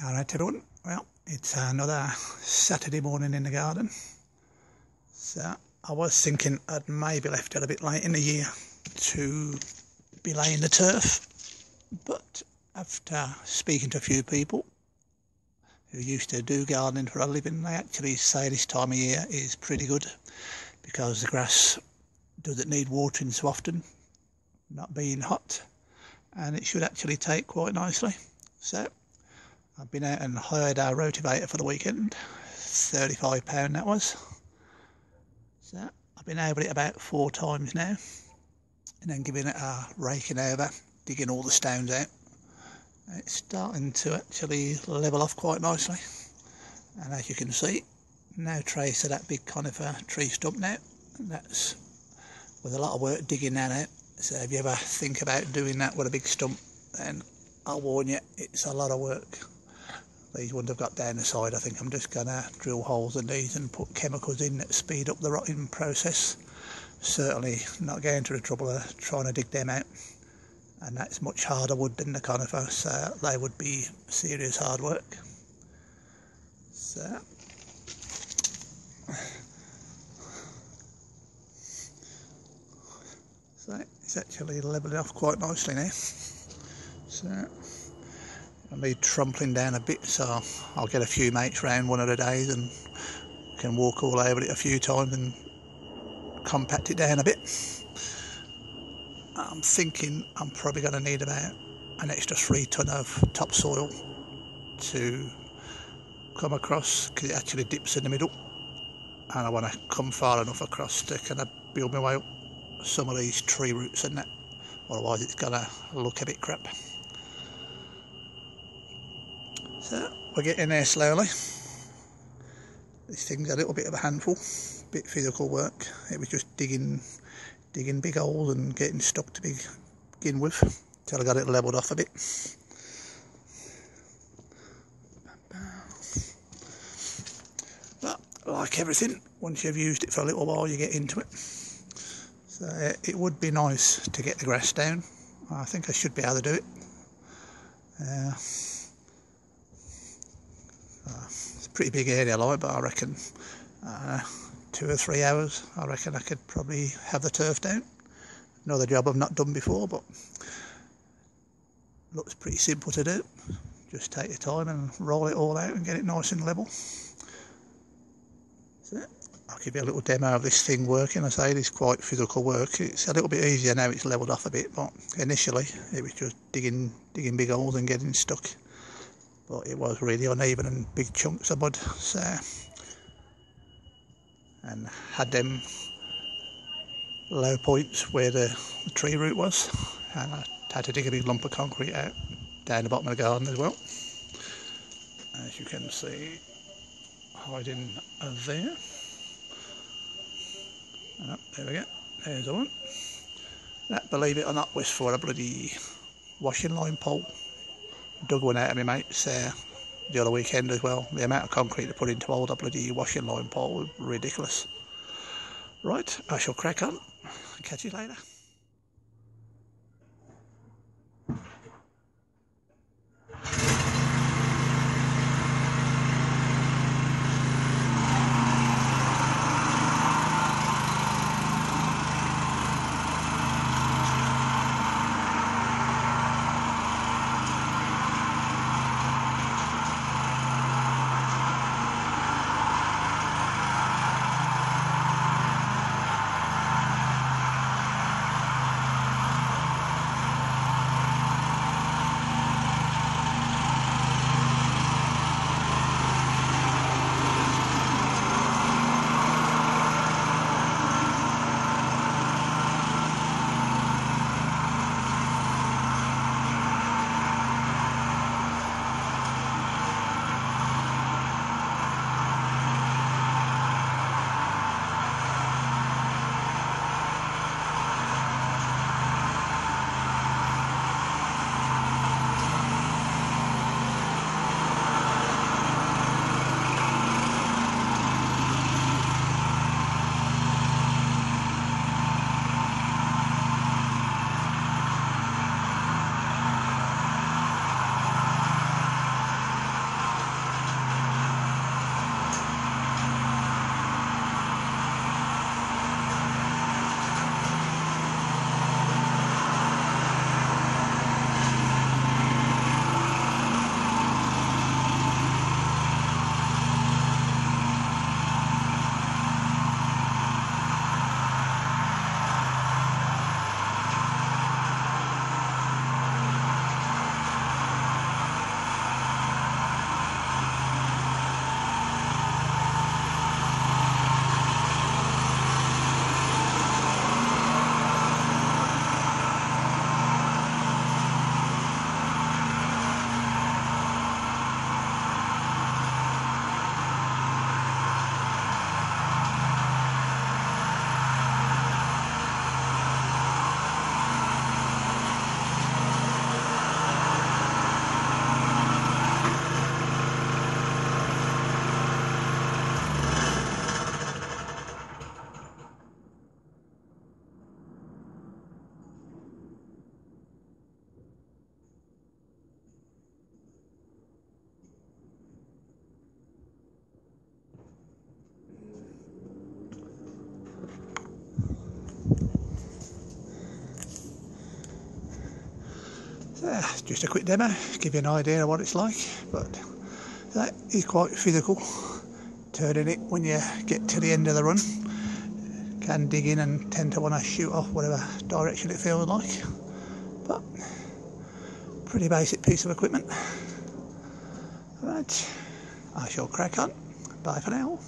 Alright everyone, well it's another Saturday morning in the garden. So I was thinking I'd maybe left it a bit late in the year to be laying the turf, but after speaking to a few people who used to do gardening for a living, they actually say this time of year is pretty good because the grass doesn't need watering so often, not being hot, and it should actually take quite nicely. So I've been out and hired our rotavator for the weekend, £35 that was. So I've been over it about 4 times now, and then giving it a raking over, digging all the stones out. It's starting to actually level off quite nicely, and as you can see, no trace of that big conifer tree stump now. That's with a lot of work digging that out. So if you ever think about doing that with a big stump, then I'll warn you, it's a lot of work. These ones I've got down the side, I think I'm just going to drill holes in these and put chemicals in that speed up the rotting process. Certainly not going to the trouble of trying to dig them out. And that's much harder wood than the conifer, so they would be serious hard work. So it's actually levelling off quite nicely now. So I'll be trampling down a bit, so I'll get a few mates round one of the days and can walk all over it a few times and compact it down a bit. I'm thinking I'm probably going to need about an extra 3 tonne of topsoil to come across, because it actually dips in the middle, and I want to come far enough across to kind of build my way up some of these tree roots and that, otherwise it's going to look a bit crap. So we're getting there slowly. This thing's a little bit of a handful, bit physical work. It was just digging big holes and getting stuck to begin with, till I got it levelled off a bit. But like everything, once you've used it for a little while, you get into it. So it would be nice to get the grass down. I think I should be able to do it. It's a pretty big area, like, but I reckon 2 or 3 hours, I reckon I could probably have the turf down. Another job I've not done before, but looks pretty simple to do. Just take your time and roll it all out and get it nice and level. So I'll give you a little demo of this thing working. I say it's quite physical work. It's a little bit easier now it's levelled off a bit, but initially it was just digging big holes and getting stuck. But it was really uneven and big chunks of mud, so, and had them low points where the tree root was, and I had to dig a big lump of concrete out down the bottom of the garden as well, as you can see hiding there. Oh, there we go, there's the one. That, believe it or not, was for a bloody washing line pole. Dug one out of my mates the other weekend as well. The amount of concrete to put into hold a bloody washing line pole was ridiculous. Right, I shall crack on and catch you later. So just a quick demo, give you an idea of what it's like, but that is quite physical, turning it when you get to the end of the run. Can dig in and tend to want to shoot off whatever direction it feels like, but pretty basic piece of equipment. Right, I shall crack on. Bye for now.